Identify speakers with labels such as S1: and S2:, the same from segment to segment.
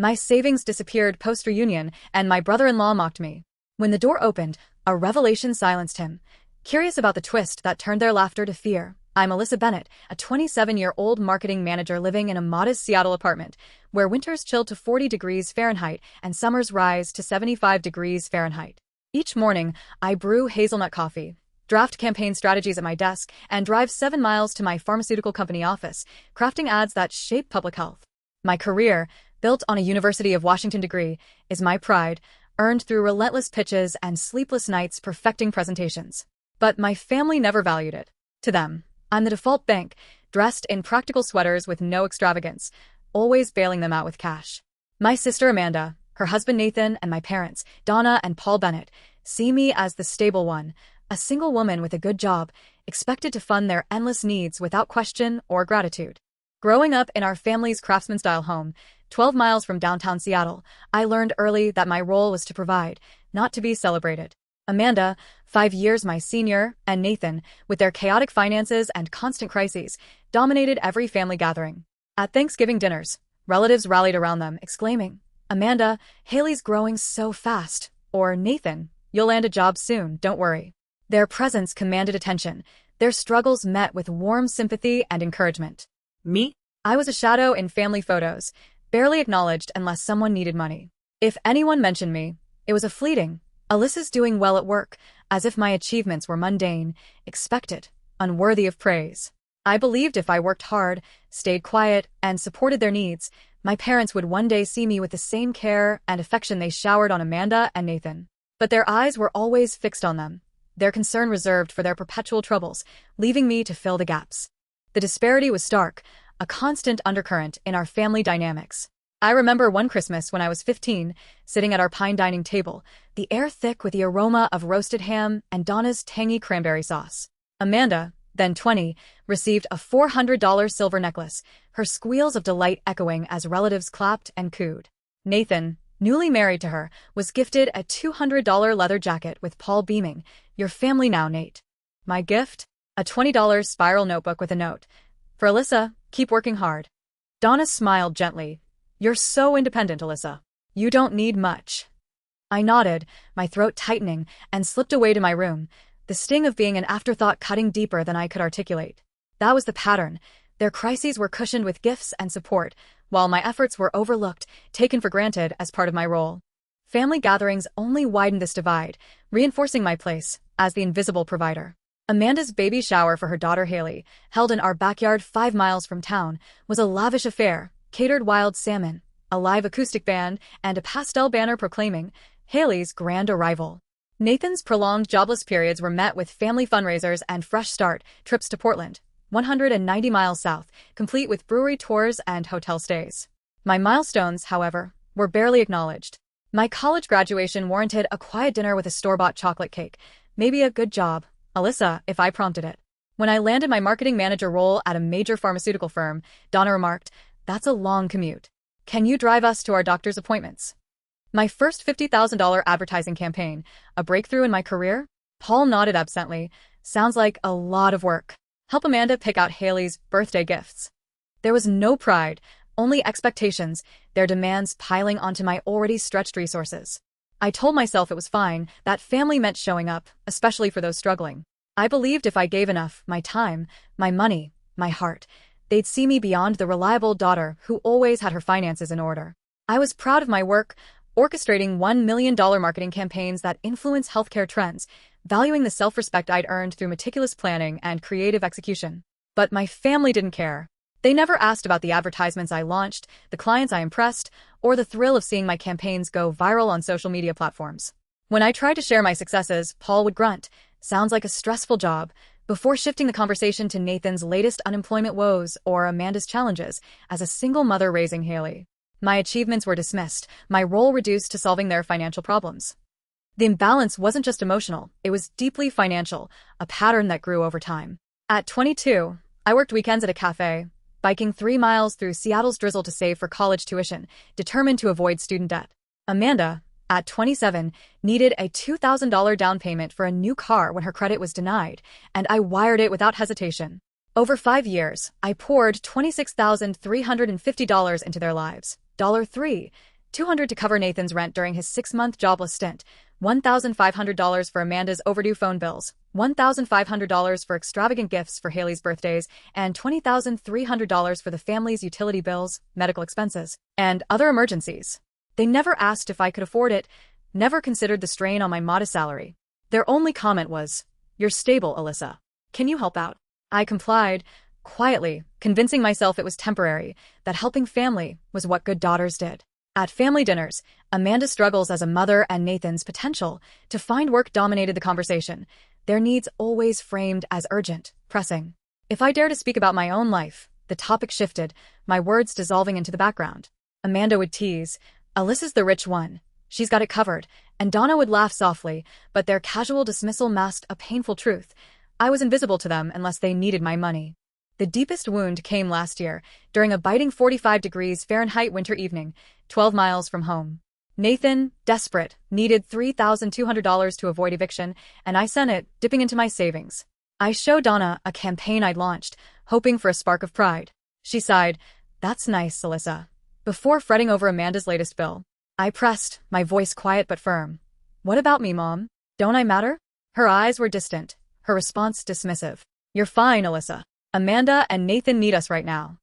S1: My savings disappeared post-reunion, and my brother-in-law mocked me. When the door opened, a revelation silenced him. Curious about the twist that turned their laughter to fear, I'm Alyssa Bennett, a 27-year-old marketing manager living in a modest Seattle apartment, where winters chill to 40 degrees Fahrenheit and summers rise to 75 degrees Fahrenheit. Each morning, I brew hazelnut coffee, draft campaign strategies at my desk, and drive 7 miles to my pharmaceutical company office, crafting ads that shape public health. My career, built on a University of Washington degree, is my pride, earned through relentless pitches and sleepless nights perfecting presentations. But my family never valued it. To them, I'm the default bank, dressed in practical sweaters with no extravagance, always bailing them out with cash. My sister Amanda, her husband Nathan, and my parents, Donna and Paul Bennett, see me as the stable one, a single woman with a good job, expected to fund their endless needs without question or gratitude. Growing up in our family's craftsman-style home, 12 miles from downtown Seattle, I learned early that my role was to provide, not to be celebrated. Amanda, 5 years my senior, and Nathan, with their chaotic finances and constant crises, dominated every family gathering. At Thanksgiving dinners, relatives rallied around them, exclaiming, "Amanda, Haley's growing so fast," or "Nathan, you'll land a job soon, don't worry." Their presence commanded attention, their struggles met with warm sympathy and encouragement. Me? I was a shadow in family photos, barely acknowledged unless someone needed money. If anyone mentioned me, it was a fleeting, "Alyssa's doing well at work," as if my achievements were mundane, expected, unworthy of praise. I believed if I worked hard, stayed quiet, and supported their needs, my parents would one day see me with the same care and affection they showered on Amanda and Nathan. But their eyes were always fixed on them, their concern reserved for their perpetual troubles, leaving me to fill the gaps. The disparity was stark, a constant undercurrent in our family dynamics. I remember one Christmas when I was 15, sitting at our pine dining table, the air thick with the aroma of roasted ham and Donna's tangy cranberry sauce. Amanda, then 20, received a $400 silver necklace, her squeals of delight echoing as relatives clapped and cooed. Nathan, newly married to her, was gifted a $200 leather jacket with Paul beaming, "Your family now, Nate." My gift? A $20 spiral notebook with a note, "For Alyssa, keep working hard." Donna smiled gently. "You're so independent, Alyssa. You don't need much." I nodded, my throat tightening, and slipped away to my room, the sting of being an afterthought cutting deeper than I could articulate. That was the pattern. Their crises were cushioned with gifts and support, while my efforts were overlooked, taken for granted as part of my role. Family gatherings only widened this divide, reinforcing my place as the invisible provider. Amanda's baby shower for her daughter Haley, held in our backyard 5 miles from town, was a lavish affair, catered wild salmon, a live acoustic band, and a pastel banner proclaiming Haley's grand arrival. Nathan's prolonged jobless periods were met with family fundraisers and fresh start trips to Portland, 190 miles south, complete with brewery tours and hotel stays. My milestones, however, were barely acknowledged. My college graduation warranted a quiet dinner with a store-bought chocolate cake, maybe a good job, Alyssa, if I prompted it. When I landed my marketing manager role at a major pharmaceutical firm, Donna remarked, "That's a long commute. Can you drive us to our doctor's appointments?" My first $50,000 advertising campaign, a breakthrough in my career? Paul nodded absently. "Sounds like a lot of work. Help Amanda pick out Haley's birthday gifts." There was no pride, only expectations, their demands piling onto my already stretched resources. I told myself it was fine, that family meant showing up, especially for those struggling. I believed if I gave enough, my time, my money, my heart, they'd see me beyond the reliable daughter who always had her finances in order. I was proud of my work, orchestrating $1 million marketing campaigns that influence healthcare trends, valuing the self-respect I'd earned through meticulous planning and creative execution. But my family didn't care. They never asked about the advertisements I launched, the clients I impressed, or the thrill of seeing my campaigns go viral on social media platforms. When I tried to share my successes, Paul would grunt, "Sounds like a stressful job," before shifting the conversation to Nathan's latest unemployment woes or Amanda's challenges as a single mother raising Haley. My achievements were dismissed, my role reduced to solving their financial problems. The imbalance wasn't just emotional, it was deeply financial, a pattern that grew over time. At 22, I worked weekends at a cafe, biking 3 miles through Seattle's drizzle to save for college tuition, determined to avoid student debt. Amanda, at 27, needed a $2,000 down payment for a new car when her credit was denied, and I wired it without hesitation. Over 5 years, I poured $26,350 into their lives. $3. 200 to cover Nathan's rent during his 6-month jobless stint, $1,500 for Amanda's overdue phone bills, $1,500 for extravagant gifts for Haley's birthdays, and $20,300 for the family's utility bills, medical expenses, and other emergencies. They never asked if I could afford it, never considered the strain on my modest salary. Their only comment was, "You're stable, Alyssa. Can you help out?" I complied, quietly, convincing myself it was temporary, that helping family was what good daughters did. At family dinners, Amanda's struggles as a mother and Nathan's potential to find work dominated the conversation, their needs always framed as urgent, pressing. If I dare to speak about my own life, the topic shifted, my words dissolving into the background. Amanda would tease, "Alyssa's the rich one. She's got it covered," and Donna would laugh softly, but their casual dismissal masked a painful truth. I was invisible to them unless they needed my money. The deepest wound came last year, during a biting 45 degrees Fahrenheit winter evening, 12 miles from home. Nathan, desperate, needed $3,200 to avoid eviction, and I sent it, dipping into my savings. I showed Donna a campaign I'd launched, hoping for a spark of pride. She sighed, "That's nice, Alyssa," before fretting over Amanda's latest bill. I pressed, my voice quiet but firm. "What about me, Mom? Don't I matter?" Her eyes were distant, her response dismissive. "You're fine, Alyssa. Amanda and Nathan need us right now."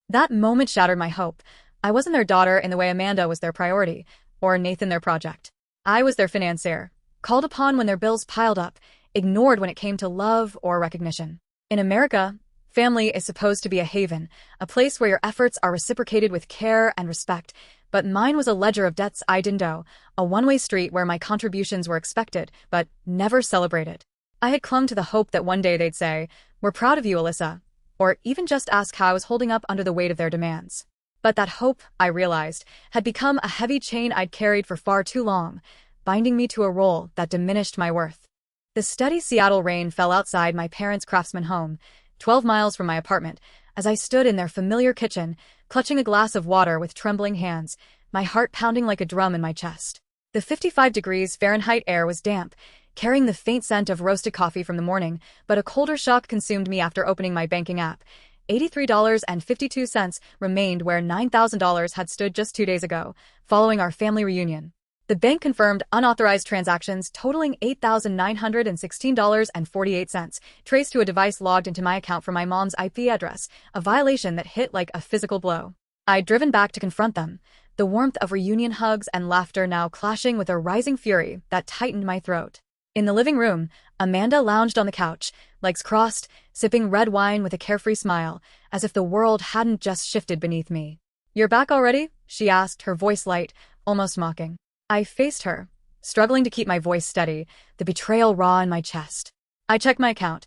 S1: That moment shattered my hope. I wasn't their daughter in the way Amanda was their priority, or Nathan their project. I was their financier, called upon when their bills piled up, ignored when it came to love or recognition. In America, family is supposed to be a haven, a place where your efforts are reciprocated with care and respect, but mine was a ledger of debts I didn't owe, a one-way street where my contributions were expected, but never celebrated. I had clung to the hope that one day they'd say, "We're proud of you, Alyssa," or even just ask how I was holding up under the weight of their demands. But that hope, I realized, had become a heavy chain I'd carried for far too long, binding me to a role that diminished my worth. The steady Seattle rain fell outside my parents' Craftsman home, 12 miles from my apartment, as I stood in their familiar kitchen, clutching a glass of water with trembling hands, my heart pounding like a drum in my chest. The 55 degrees Fahrenheit air was damp, carrying the faint scent of roasted coffee from the morning, but a colder shock consumed me after opening my banking app. $83.52 remained where $9,000 had stood just 2 days ago, following our family reunion. The bank confirmed unauthorized transactions totaling $8,916.48, traced to a device logged into my account from my mom's IP address, a violation that hit like a physical blow. I'd driven back to confront them, the warmth of reunion hugs and laughter now clashing with a rising fury that tightened my throat. In the living room, Amanda lounged on the couch, legs crossed, sipping red wine with a carefree smile, as if the world hadn't just shifted beneath me. "You're back already?" she asked, her voice light, almost mocking. I faced her, struggling to keep my voice steady, the betrayal raw in my chest. I checked my account.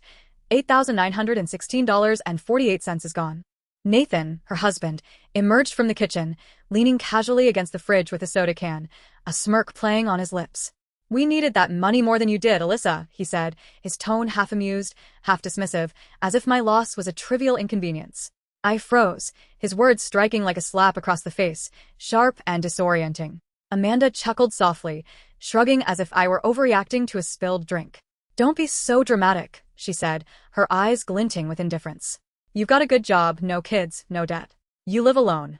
S1: $8,916.48 is gone. Nathan, her husband, emerged from the kitchen, leaning casually against the fridge with a soda can, a smirk playing on his lips. "We needed that money more than you did, Alyssa," he said, his tone half amused, half dismissive, as if my loss was a trivial inconvenience. I froze, his words striking like a slap across the face, sharp and disorienting. Amanda chuckled softly, shrugging as if I were overreacting to a spilled drink. "Don't be so dramatic," she said, her eyes glinting with indifference. "You've got a good job, no kids, no debt. You live alone."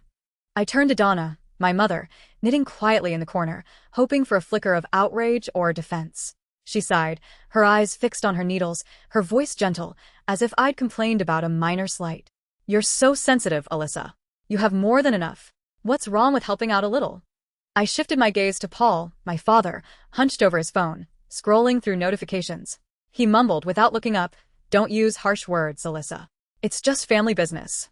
S1: I turned to Donna, my mother, knitting quietly in the corner, hoping for a flicker of outrage or defense. She sighed, her eyes fixed on her needles, her voice gentle, as if I'd complained about a minor slight. "You're so sensitive, Alyssa. You have more than enough. What's wrong with helping out a little?" I shifted my gaze to Paul, my father, hunched over his phone, scrolling through notifications. He mumbled without looking up, "Don't use harsh words, Alyssa. It's just family business."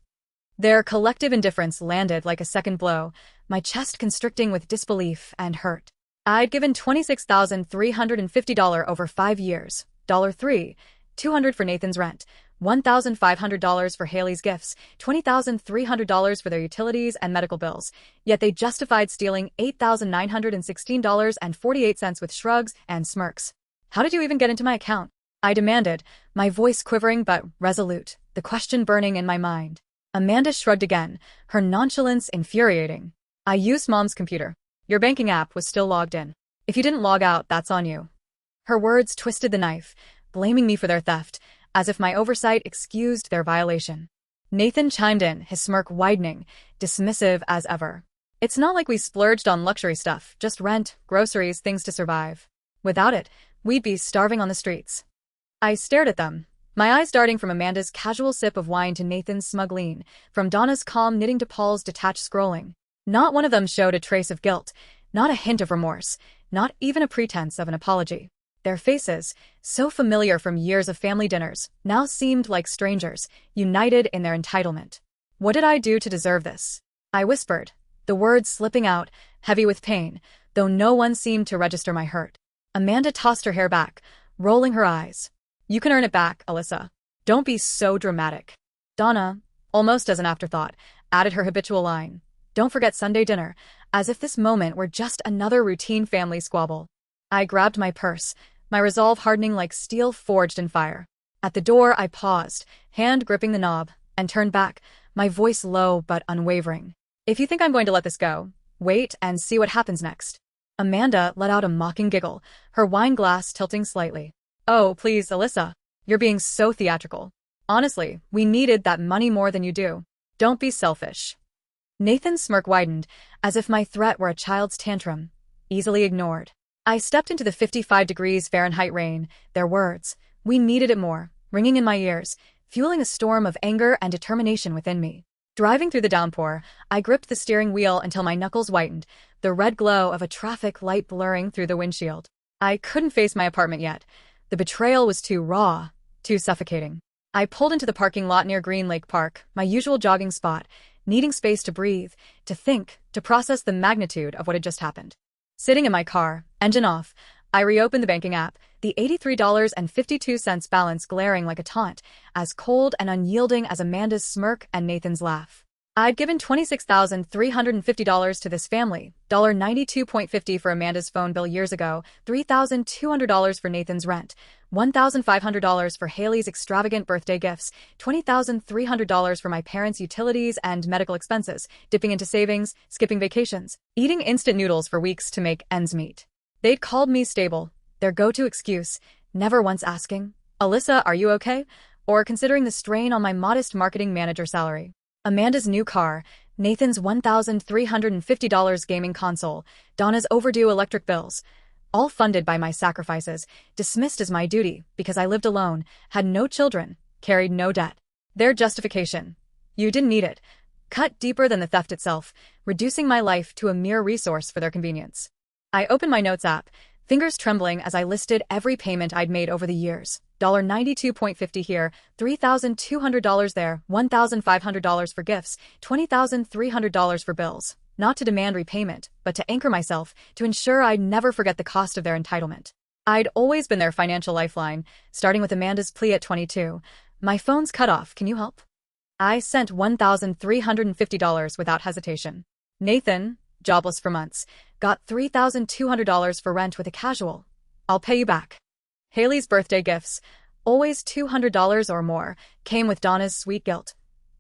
S1: Their collective indifference landed like a second blow, my chest constricting with disbelief and hurt. I'd given $26,350 over 5 years, $3, $200 for Nathan's rent, $1,500 for Haley's gifts, $20,300 for their utilities and medical bills, yet they justified stealing $8,916.48 with shrugs and smirks. "How did you even get into my account?" I demanded, my voice quivering but resolute, the question burning in my mind. Amanda shrugged again, her nonchalance infuriating. "I used Mom's computer. Your banking app was still logged in. If you didn't log out, that's on you." Her words twisted the knife, blaming me for their theft, as if my oversight excused their violation. Nathan chimed in, his smirk widening, dismissive as ever. It's not like we splurged on luxury stuff, just rent, groceries, things to survive. Without it, we'd be starving on the streets. I stared at them, my eyes darting from Amanda's casual sip of wine to Nathan's smug lean, from Donna's calm knitting to Paul's detached scrolling. Not one of them showed a trace of guilt, not a hint of remorse, not even a pretense of an apology. Their faces, so familiar from years of family dinners, now seemed like strangers, united in their entitlement. What did I do to deserve this? I whispered, the words slipping out, heavy with pain, though no one seemed to register my hurt. Amanda tossed her hair back, rolling her eyes. You can earn it back, Alyssa. Don't be so dramatic. Donna, almost as an afterthought, added her habitual line. Don't forget Sunday dinner, as if this moment were just another routine family squabble. I grabbed my purse, my resolve hardening like steel forged in fire. At the door, I paused, hand gripping the knob, and turned back, my voice low but unwavering. If you think I'm going to let this go, wait and see what happens next. Amanda let out a mocking giggle, her wine glass tilting slightly. Oh, please, Alyssa. You're being so theatrical. Honestly, we needed that money more than you do. Don't be selfish. Nathan's smirk widened, as if my threat were a child's tantrum, easily ignored. I stepped into the 55 degrees Fahrenheit rain, their words, we needed it more, ringing in my ears, fueling a storm of anger and determination within me. Driving through the downpour, I gripped the steering wheel until my knuckles whitened, the red glow of a traffic light blurring through the windshield. I couldn't face my apartment yet. The betrayal was too raw, too suffocating. I pulled into the parking lot near Green Lake Park, my usual jogging spot, needing space to breathe, to think, to process the magnitude of what had just happened. Sitting in my car, engine off, I reopened the banking app, the $83.52 balance glaring like a taunt, as cold and unyielding as Amanda's smirk and Nathan's laugh. I'd given $26,350 to this family, $92.50 for Amanda's phone bill years ago, $3,200 for Nathan's rent, $1,500 for Haley's extravagant birthday gifts, $20,300 for my parents' utilities and medical expenses, dipping into savings, skipping vacations, eating instant noodles for weeks to make ends meet. They'd called me stable, their go-to excuse, never once asking, Alyssa, are you okay? Or considering the strain on my modest marketing manager salary. Amanda's new car, Nathan's $1,350 gaming console, Donna's overdue electric bills, all funded by my sacrifices, dismissed as my duty because I lived alone, had no children, carried no debt. Their justification. You didn't need it. Cut deeper than the theft itself, reducing my life to a mere resource for their convenience. I opened my notes app, fingers trembling as I listed every payment I'd made over the years. $92.50 here, $3,200 there, $1,500 for gifts, $20,300 for bills. Not to demand repayment, but to anchor myself, to ensure I'd never forget the cost of their entitlement. I'd always been their financial lifeline, starting with Amanda's plea at 22. My phone's cut off, can you help? I sent $1,350 without hesitation. Nathan, jobless for months, got $3,200 for rent with a casual, I'll pay you back. Haley's birthday gifts, always $200 or more, came with Donna's sweet guilt.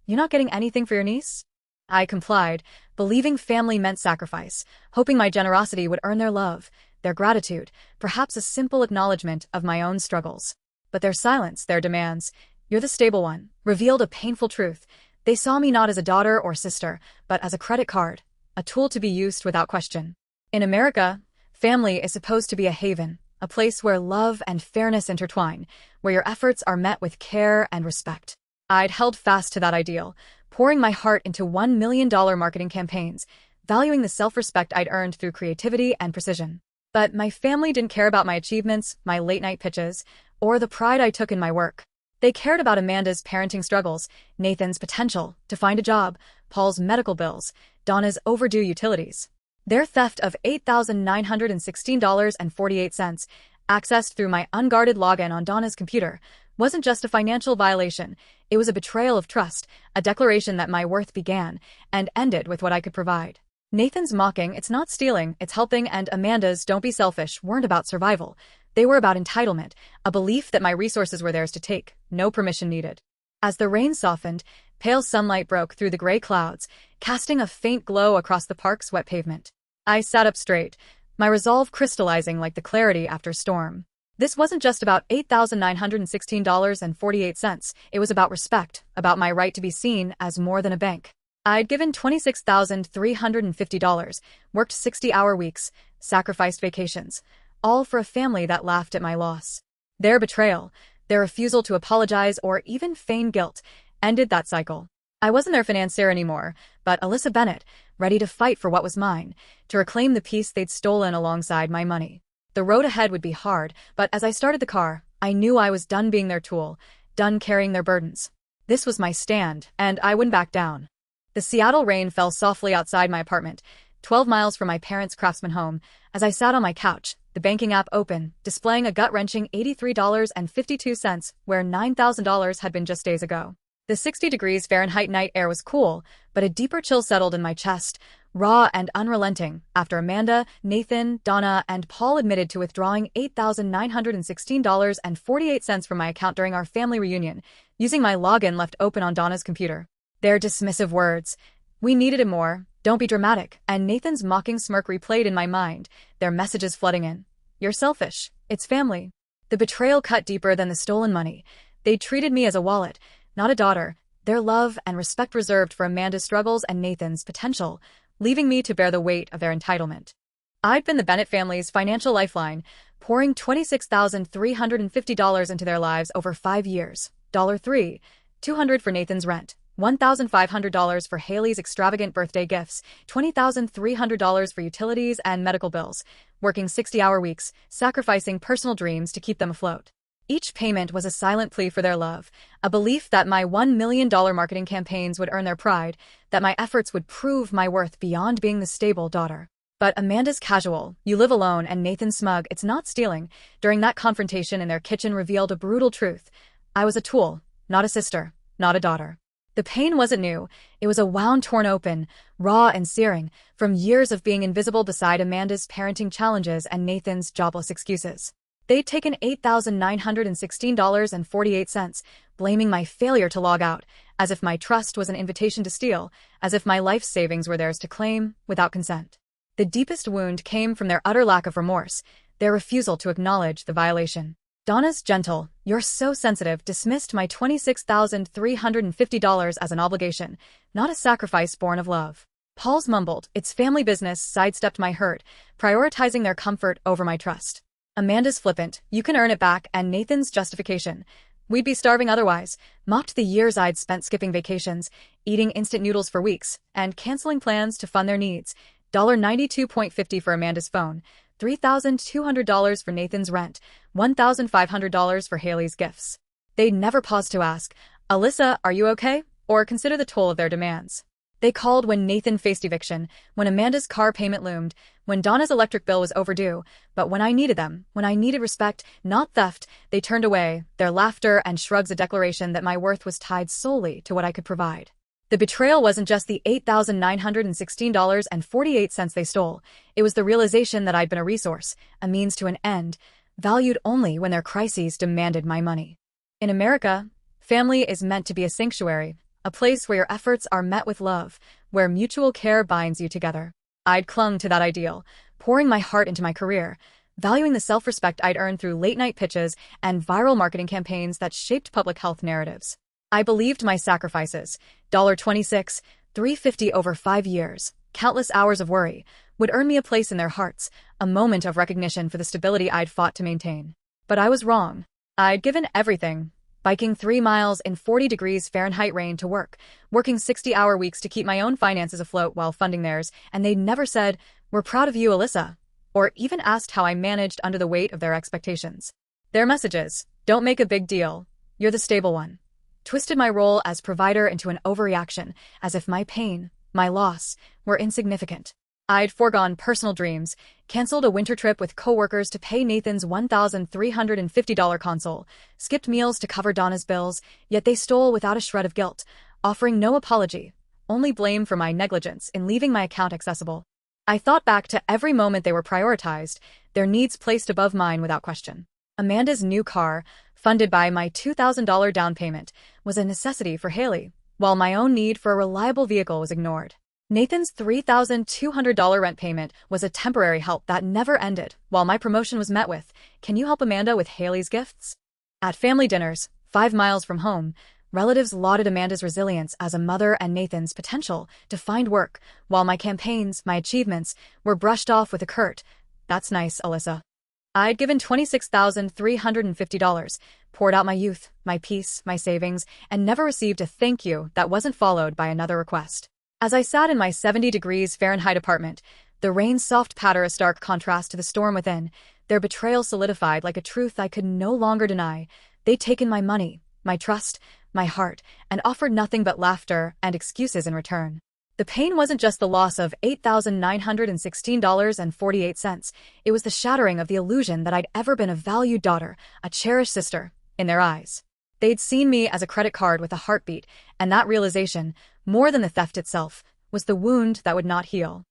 S1: You not getting anything for your niece? I complied, believing family meant sacrifice, hoping my generosity would earn their love, their gratitude, perhaps a simple acknowledgement of my own struggles. But their silence, their demands, you're the stable one, revealed a painful truth. They saw me not as a daughter or sister, but as a credit card, a tool to be used without question. In America, family is supposed to be a haven, a place where love and fairness intertwine, where your efforts are met with care and respect. I'd held fast to that ideal, pouring my heart into $1 million marketing campaigns, valuing the self-respect I'd earned through creativity and precision. But my family didn't care about my achievements, my late-night pitches, or the pride I took in my work. They cared about Amanda's parenting struggles, Nathan's potential to find a job, Paul's medical bills, Donna's overdue utilities. Their theft of $8,916.48, accessed through my unguarded login on Donna's computer, wasn't just a financial violation, it was a betrayal of trust, a declaration that my worth began and ended with what I could provide. Nathan's mocking, it's not stealing, it's helping, and Amanda's don't be selfish weren't about survival. They were about entitlement, a belief that my resources were theirs to take, no permission needed. As the rain softened, pale sunlight broke through the gray clouds, casting a faint glow across the park's wet pavement. I sat up straight, my resolve crystallizing like the clarity after storm. This wasn't just about $8,916.48, it was about respect, about my right to be seen as more than a bank. I'd given $26,350, worked 60-hour weeks, sacrificed vacations, all for a family that laughed at my loss. Their betrayal, their refusal to apologize or even feign guilt, ended that cycle. I wasn't their financier anymore, but Alyssa Bennett, ready to fight for what was mine, to reclaim the peace they'd stolen alongside my money. The road ahead would be hard, but as I started the car, I knew I was done being their tool, done carrying their burdens. This was my stand, and I wouldn't back down. The Seattle rain fell softly outside my apartment, 12 miles from my parents' Craftsman home, as I sat on my couch, the banking app open, displaying a gut-wrenching $83.52 where $9,000 had been just days ago. The 60 degrees Fahrenheit night air was cool, but a deeper chill settled in my chest, raw and unrelenting, after Amanda, Nathan, Donna, and Paul admitted to withdrawing $8,916.48 from my account during our family reunion, using my login left open on Donna's computer. Their dismissive words, "We needed it more, don't be dramatic," and Nathan's mocking smirk replayed in my mind, their messages flooding in. "You're selfish. It's family." The betrayal cut deeper than the stolen money. They treated me as a wallet, not a daughter, their love and respect reserved for Amanda's struggles and Nathan's potential, leaving me to bear the weight of their entitlement. I'd been the Bennett family's financial lifeline, pouring $26,350 into their lives over 5 years. $3, $200 for Nathan's rent, $1,500 for Haley's extravagant birthday gifts, $20,300 for utilities and medical bills, working 60-hour weeks, sacrificing personal dreams to keep them afloat. Each payment was a silent plea for their love, a belief that my $1 million marketing campaigns would earn their pride, that my efforts would prove my worth beyond being the stable daughter. But Amanda's casual, "You live alone," and Nathan's smug, "It's not stealing," during that confrontation in their kitchen revealed a brutal truth. I was a tool, not a sister, not a daughter. The pain wasn't new. It was a wound torn open, raw and searing, from years of being invisible beside Amanda's parenting challenges and Nathan's jobless excuses. They'd taken $8,916.48, blaming my failure to log out, as if my trust was an invitation to steal, as if my life savings were theirs to claim without consent. The deepest wound came from their utter lack of remorse, their refusal to acknowledge the violation. Donna's gentle, "You're so sensitive," dismissed my $26,350 as an obligation, not a sacrifice born of love. Paul's mumbled, "It's family business," sidestepped my hurt, prioritizing their comfort over my trust. Amanda's flippant, "You can earn it back," and Nathan's justification, "We'd be starving otherwise," mocked the years I'd spent skipping vacations, eating instant noodles for weeks, and canceling plans to fund their needs. $92.50 for Amanda's phone, $3,200 for Nathan's rent, $1,500 for Haley's gifts. They'd never pause to ask, "Alyssa, are you okay?" or consider the toll of their demands. They called when Nathan faced eviction, when Amanda's car payment loomed, when Donna's electric bill was overdue, but when I needed them, when I needed respect, not theft, they turned away, their laughter and shrugs a declaration that my worth was tied solely to what I could provide. The betrayal wasn't just the $8,916.48 they stole. It was the realization that I'd been a resource, a means to an end, valued only when their crises demanded my money. In America, family is meant to be a sanctuary, a place where your efforts are met with love, where mutual care binds you together. I'd clung to that ideal, pouring my heart into my career, valuing the self-respect I'd earned through late-night pitches and viral marketing campaigns that shaped public health narratives. I believed my sacrifices, $26,350 over 5 years, countless hours of worry, would earn me a place in their hearts, a moment of recognition for the stability I'd fought to maintain. But I was wrong. I'd given everything, biking 3 miles in 40 degrees Fahrenheit rain to work, working 60-hour weeks to keep my own finances afloat while funding theirs, and they'd never said, "We're proud of you, Alyssa," or even asked how I managed under the weight of their expectations. Their messages, "Don't make a big deal, you're the stable one," twisted my role as provider into an overreaction, as if my pain, my loss, were insignificant. I'd foregone personal dreams, canceled a winter trip with coworkers to pay Nathan's $1,350 console, skipped meals to cover Donna's bills, yet they stole without a shred of guilt, offering no apology, only blame for my negligence in leaving my account accessible. I thought back to every moment they were prioritized, their needs placed above mine without question. Amanda's new car, funded by my $2,000 down payment, was a necessity for Haley, while my own need for a reliable vehicle was ignored. Nathan's $3,200 rent payment was a temporary help that never ended, while my promotion was met with, "Can you help Amanda with Haley's gifts?" At family dinners, 5 miles from home, Relatives lauded Amanda's resilience as a mother and Nathan's potential to find work, while my campaigns, my achievements, were brushed off with a curt, "That's nice, Alyssa." I'd given $26,350, poured out my youth, my peace, my savings, and never received a thank you that wasn't followed by another request. As I sat in my 70 degrees Fahrenheit apartment, the rain's soft patter a stark contrast to the storm within, their betrayal solidified like a truth I could no longer deny. They'd taken my money, my trust, my heart, and offered nothing but laughter and excuses in return. The pain wasn't just the loss of $8,916.48, it was the shattering of the illusion that I'd ever been a valued daughter, a cherished sister, in their eyes. They'd seen me as a credit card with a heartbeat, and that realization, more than the theft itself, was the wound that would not heal.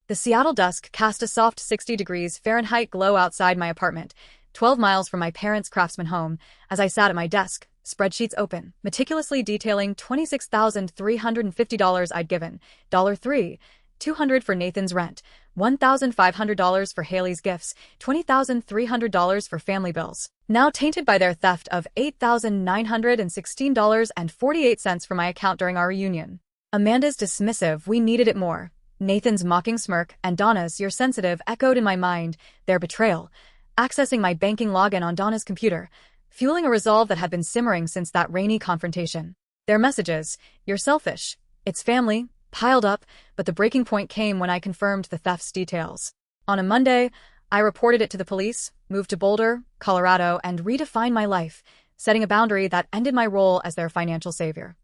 S1: The Seattle dusk cast a soft 60 degrees Fahrenheit glow outside my apartment, 12 miles from my parents' Craftsman home, as I sat at my desk, spreadsheets open, meticulously detailing $26,350 I'd given, $3, $200 for Nathan's rent, $1,500 for Haley's gifts, $20,300 for family bills, now tainted by their theft of $8,916.48 from my account during our reunion. Amanda's dismissive, "We needed it more," Nathan's mocking smirk, and Donna's, "You're sensitive," echoed in my mind, their betrayal, accessing my banking login on Donna's computer, fueling a resolve that had been simmering since that rainy confrontation. Their messages, "You're selfish," "It's family," piled up, but the breaking point came when I confirmed the theft's details. On a Monday, I reported it to the police, moved to Boulder, Colorado, and redefined my life, setting a boundary that ended my role as their financial savior.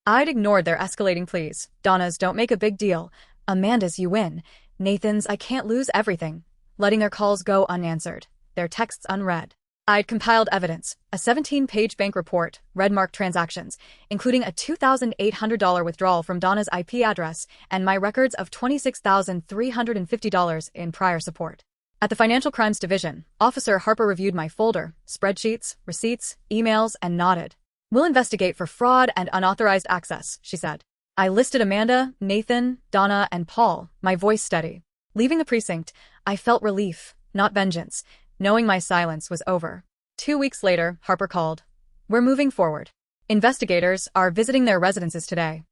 S1: I'd ignored their escalating pleas. Donna's, "Don't make a big deal," Amanda's, "You win," Nathan's, "I can't lose everything," letting their calls go unanswered, their texts unread. I'd compiled evidence, a 17-page bank report, red-marked transactions, including a $2,800 withdrawal from Donna's IP address, and my records of $26,350 in prior support. At the Financial Crimes Division, Officer Harper reviewed my folder, spreadsheets, receipts, emails, and nodded. "We'll investigate for fraud and unauthorized access," she said. I listed Amanda, Nathan, Donna, and Paul, my voice steady. Leaving the precinct, I felt relief, not vengeance, knowing my silence was over. 2 weeks later, Harper called. "We're moving forward. Investigators are visiting their residences today."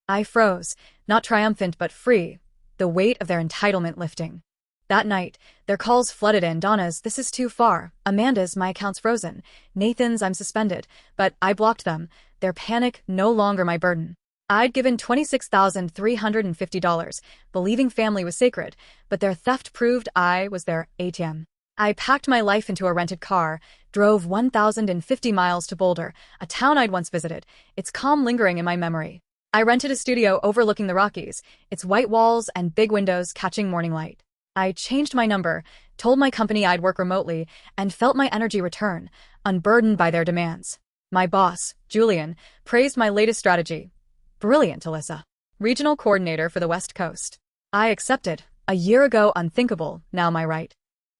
S1: I froze, not triumphant but free, the weight of their entitlement lifting. That night, their calls flooded in. Donna's, "This is too far." Amanda's, "My account's frozen." Nathan's, "I'm suspended." But I blocked them, their panic no longer my burden. I'd given $26,350, believing family was sacred, but their theft proved I was their ATM. I packed my life into a rented car, drove 1,050 miles to Boulder, a town I'd once visited, its calm lingering in my memory. I rented a studio overlooking the Rockies, its white walls and big windows catching morning light. I changed my number, told my company I'd work remotely, and felt my energy return, unburdened by their demands. My boss, Julian, praised my latest strategy. "Brilliant, Alyssa. Regional coordinator for the West Coast." I accepted. A year ago unthinkable, now my right.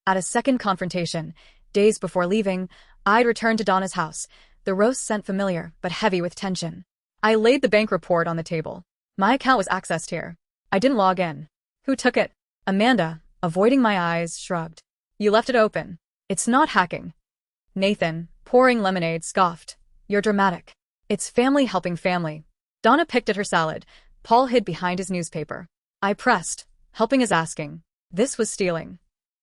S1: At a second confrontation, days before leaving, I'd returned to Donna's house, the roast scent familiar, but heavy with tension. I laid the bank report on the table. My account was accessed here. I didn't log in. Who took it? Amanda, avoiding my eyes, shrugged. "You left it open. It's not hacking." Nathan, pouring lemonade, scoffed. "You're dramatic. It's family helping family." Donna picked at her salad. Paul hid behind his newspaper. I pressed, helping is asking. This was stealing.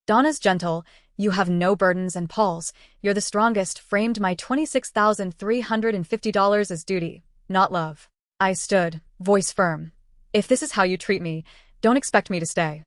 S1: Donna's gentle, "You have no burdens," and Paul's, "You're the strongest," framed my $26,350 as duty, not love. I stood, voice firm. "If this is how you treat me, don't expect me to stay."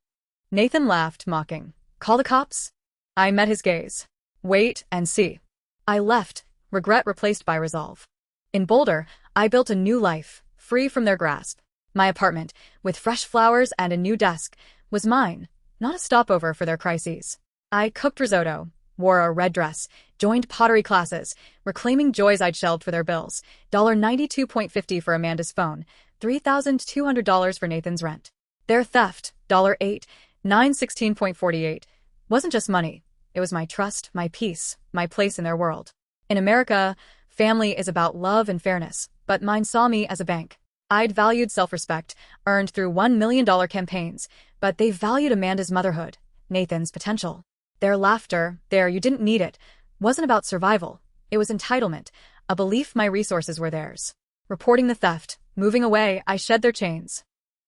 S1: Nathan laughed, mocking. "Call the cops?" I met his gaze. "Wait and see." I left, regret replaced by resolve. In Boulder, I built a new life, free from their grasp. My apartment, with fresh flowers and a new desk, was mine, not a stopover for their crises. I cooked risotto, wore a red dress, joined pottery classes, reclaiming joys I'd shelved for their bills, $92.50 for Amanda's phone, $3,200 for Nathan's rent. Their theft, $8, $916.48, wasn't just money. It was my trust, my peace, my place in their world. In America, family is about love and fairness, but mine saw me as a bank. I'd valued self-respect, earned through $1 million campaigns, but they valued Amanda's motherhood, Nathan's potential. Their laughter, their "you didn't need it," wasn't about survival. It was entitlement, a belief my resources were theirs. reporting the theft. Moving away, I shed their chains.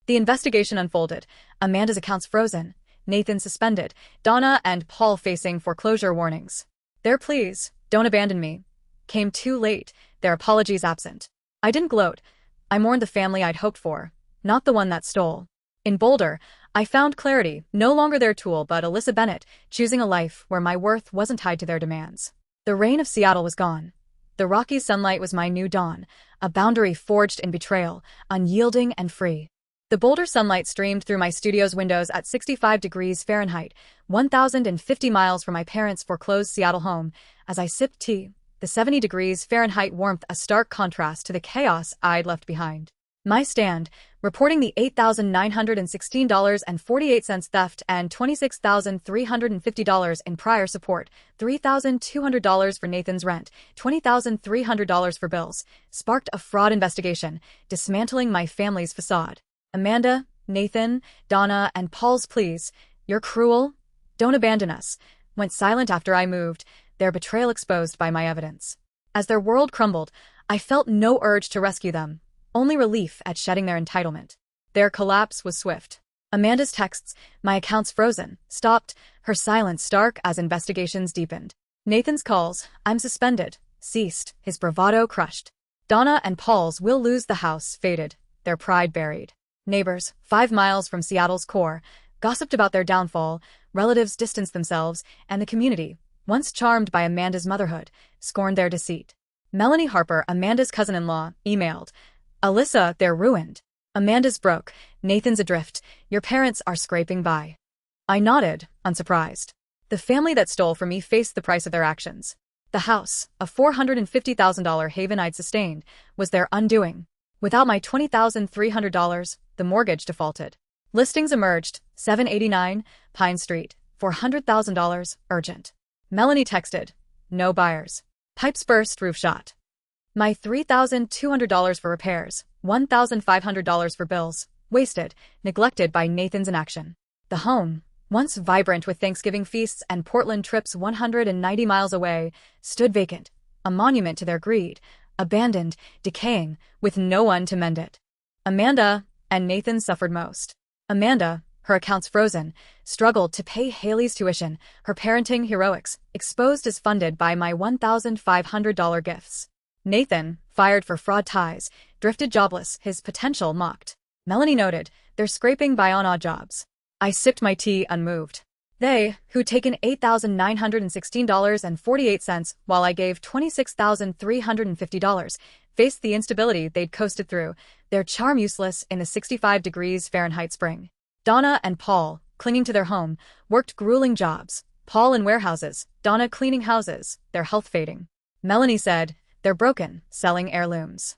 S1: The investigation unfolded. Amanda's accounts frozen, Nathan suspended, Donna and Paul facing foreclosure warnings. Their pleas, "Don't abandon me," came too late, their apologies absent. I didn't gloat. I mourned the family I'd hoped for, not the one that stole. In Boulder, I found clarity, no longer their tool but Alyssa Bennett, choosing a life where my worth wasn't tied to their demands. The rain of Seattle was gone. The rocky sunlight was my new dawn, a boundary forged in betrayal, unyielding and free. The Boulder sunlight streamed through my studio's windows at 65 degrees Fahrenheit, 1,050 miles from my parents' foreclosed Seattle home, as I sipped tea, the 70 degrees Fahrenheit warmth a stark contrast to the chaos I'd left behind. My stand, reporting the $8,916.48 theft and $26,350 in prior support, $3,200 for Nathan's rent, $20,300 for bills, sparked a fraud investigation, dismantling my family's facade. Amanda, Nathan, Donna, and Paul's pleas, "You're cruel. Don't abandon us," went silent after I moved, their betrayal exposed by my evidence. As their world crumbled, I felt no urge to rescue them, only relief at shedding their entitlement. Their collapse was swift. Amanda's texts, "My accounts frozen," stopped, her silence stark as investigations deepened. Nathan's calls, "I'm suspended," ceased, his bravado crushed. Donna and Paul's "We'll lose the house" faded, their pride buried. Neighbors, 5 miles from Seattle's core, gossiped about their downfall, relatives distanced themselves, and the community, once charmed by Amanda's motherhood, scorned their deceit. Melanie Harper, Amanda's cousin-in-law, emailed, "Alyssa, they're ruined. Amanda's broke, Nathan's adrift, your parents are scraping by." I nodded, unsurprised. The family that stole from me faced the price of their actions. The house, a $450,000 haven I'd sustained, was their undoing. Without my $20,300, the mortgage defaulted. Listings emerged, 789 Pine Street, $400,000, urgent. Melanie texted, "No buyers. Pipes burst, roof shot." My $3,200 for repairs, $1,500 for bills, wasted, neglected by Nathan's inaction. The home, once vibrant with Thanksgiving feasts and Portland trips 190 miles away, stood vacant, a monument to their greed, abandoned, decaying, with no one to mend it. Amanda and Nathan suffered most. Amanda, her accounts frozen, struggled to pay Haley's tuition, her parenting heroics, exposed as funded by my $1,500 gifts. Nathan, fired for fraud ties, drifted jobless, his potential mocked. Melanie noted, "They're scraping by on odd jobs." I sipped my tea unmoved. They, who'd taken $8,916.48 while I gave $26,350, faced the instability they'd coasted through, their charm useless in the 65 degrees Fahrenheit spring. Donna and Paul, clinging to their home, worked grueling jobs, Paul in warehouses, Donna cleaning houses, their health fading. Melanie said, "They're broken, selling heirlooms."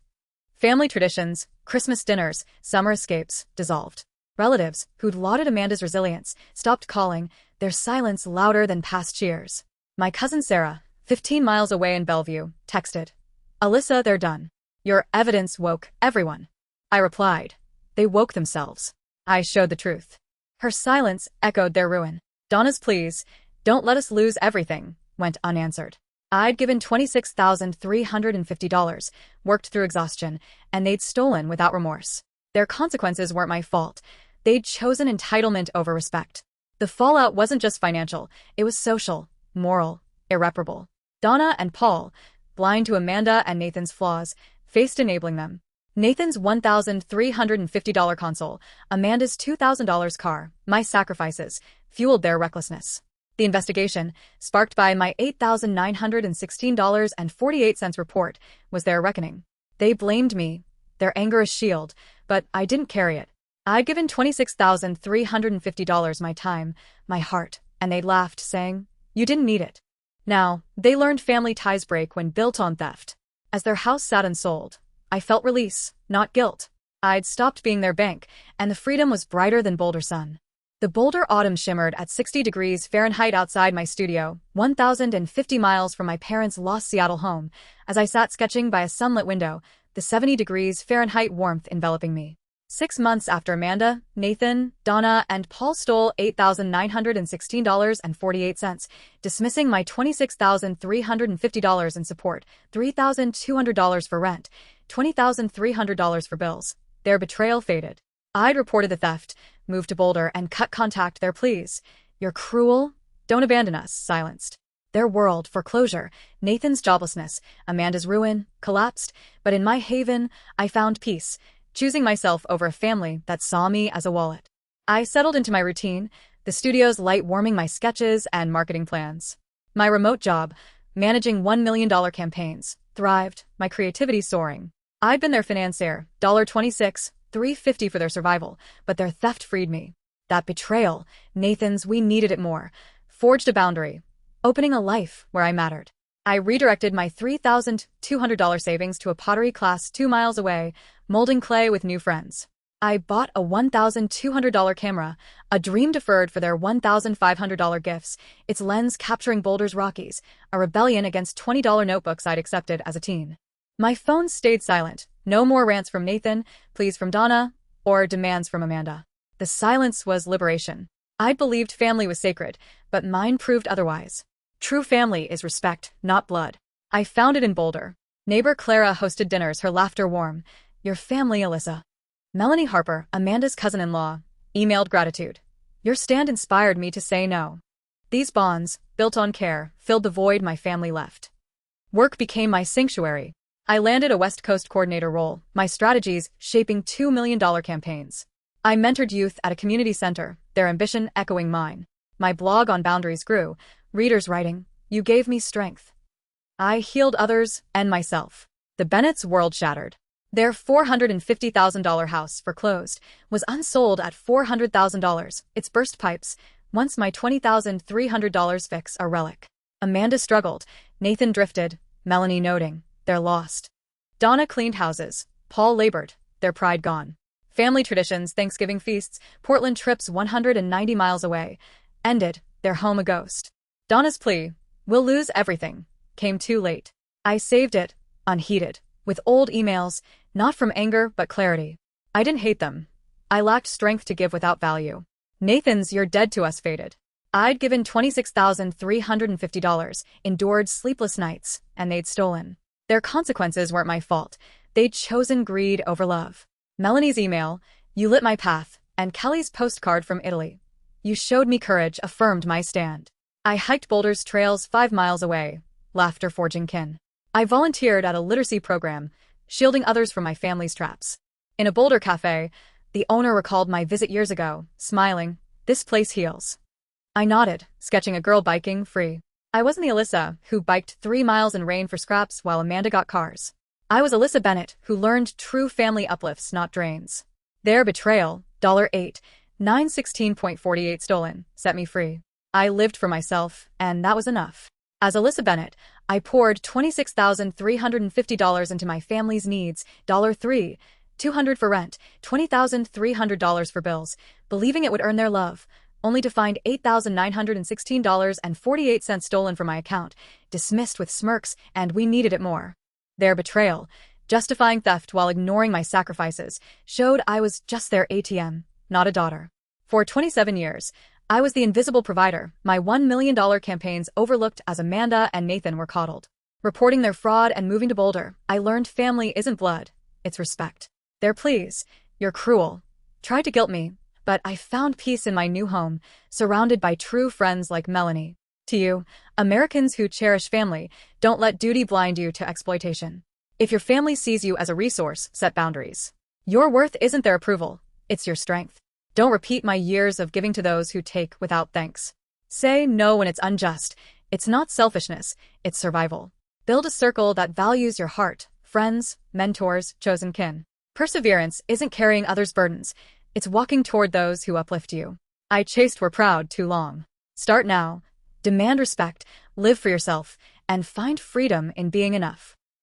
S1: Family traditions, Christmas dinners, summer escapes, dissolved. Relatives, who'd lauded Amanda's resilience, stopped calling, their silence louder than past cheers. My cousin Sarah, 15 miles away in Bellevue, texted, "Alyssa, they're done. Your evidence woke everyone." I replied, "They woke themselves." I showed the truth. Her silence echoed their ruin. Donna's pleas, "Don't let us lose everything," went unanswered. I'd given $26,350, worked through exhaustion, and they'd stolen without remorse. Their consequences weren't my fault. They'd chosen entitlement over respect. The fallout wasn't just financial, it was social, moral, irreparable. Donna and Paul, blind to Amanda and Nathan's flaws, faced enabling them. Nathan's $1,350 console, Amanda's $2,000 car, my sacrifices, fueled their recklessness. The investigation, sparked by my $8,916.48 report, was their reckoning. They blamed me, their anger a shield, but I didn't carry it. I'd given $26,350 my time, my heart, and they'd laughed, saying, "You didn't need it." Now, they learned family ties break when built on theft. As their house sat unsold, I felt release, not guilt. I'd stopped being their bank, and the freedom was brighter than Boulder sun. The Boulder autumn shimmered at 60 degrees Fahrenheit outside my studio, 1,050 miles from my parents' lost Seattle home, as I sat sketching by a sunlit window, the 70 degrees Fahrenheit warmth enveloping me. 6 months after Amanda, Nathan, Donna, and Paul stole $8,916.48, dismissing my $26,350 in support, $3,200 for rent, $20,300 for bills. Their betrayal faded. I'd reported the theft, moved to Boulder, and cut contact. Their pleas. You're cruel. Don't abandon us. Silenced. Their world, foreclosure, Nathan's joblessness, Amanda's ruin, collapsed, but in my haven, I found peace, choosing myself over a family that saw me as a wallet. I settled into my routine, the studio's light warming my sketches and marketing plans. My remote job, managing $1 million campaigns, thrived, my creativity soaring. I'd been their financier, $26, $3.50 for their survival, but their theft freed me. That betrayal, Nathan's we needed it more, forged a boundary, opening a life where I mattered. I redirected my $3,200 savings to a pottery class 2 miles away, molding clay with new friends. I bought a $1,200 camera, a dream deferred for their $1,500 gifts, its lens capturing Boulder's Rockies, a rebellion against $20 notebooks I'd accepted as a teen. My phone stayed silent, no more rants from Nathan, pleas from Donna, or demands from Amanda. The silence was liberation. I'd believed family was sacred, but mine proved otherwise. True family is respect, not blood. I found it in Boulder. Neighbor Clara hosted dinners, her laughter warm. Your family, Alyssa. Melanie Harper, Amanda's cousin-in-law, emailed gratitude. Your stand inspired me to say no. These bonds, built on care, filled the void my family left. Work became my sanctuary. I landed a West Coast coordinator role, my strategies shaping $2 million campaigns. I mentored youth at a community center, their ambition echoing mine. My blog on boundaries grew, readers writing, you gave me strength. I healed others and myself. The Bennett's world shattered. Their $450,000 house, foreclosed, was unsold at $400,000, its burst pipes, once my $20,300 fix, a relic. Amanda struggled, Nathan drifted, Melanie noting, they're lost. Donna cleaned houses, Paul labored, their pride gone. Family traditions, Thanksgiving feasts, Portland trips 190 miles away, ended, their home a ghost. Donna's plea, we'll lose everything, came too late. I saved it, unheeded, with old emails, not from anger but clarity. I didn't hate them. I lacked strength to give without value. Nathan's you're dead to us faded. I'd given $26,350, endured sleepless nights, and they'd stolen. Their consequences weren't my fault. They'd chosen greed over love. Melanie's email, you lit my path, and Kelly's postcard from Italy. You showed me courage, affirmed my stand. I hiked Boulder's trails 5 miles away, laughter forging kin. I volunteered at a literacy program, shielding others from my family's traps. In a Boulder cafe, the owner recalled my visit years ago, smiling, this place heals. I nodded, sketching a girl biking free. I wasn't the Alyssa who biked 3 miles in rain for scraps while Amanda got cars. I was Alyssa Bennett who learned true family uplifts, not drains. Their betrayal, $8, 916.48 stolen, set me free. I lived for myself, and that was enough. As Alyssa Bennett, I poured $26,350 into my family's needs, $3, $200 for rent, $20,300 for bills, believing it would earn their love, only to find $8,916.48 stolen from my account, dismissed with smirks, and we needed it more. Their betrayal, justifying theft while ignoring my sacrifices, showed I was just their ATM, not a daughter. For 27 years, I was the invisible provider, my $1 million campaigns overlooked as Amanda and Nathan were coddled. Reporting their fraud and moving to Boulder, I learned family isn't blood, it's respect. Their pleas, you're cruel, tried to guilt me, but I found peace in my new home, surrounded by true friends like Melanie. To you, Americans who cherish family, don't let duty blind you to exploitation. If your family sees you as a resource, set boundaries. Your worth isn't their approval, it's your strength. Don't repeat my years of giving to those who take without thanks. Say no when it's unjust. It's not selfishness, it's survival. Build a circle that values your heart, friends, mentors, chosen kin. Perseverance isn't carrying others' burdens, it's walking toward those who uplift you. I chased were proud too long. Start now. Demand respect, live for yourself, and find freedom in being enough.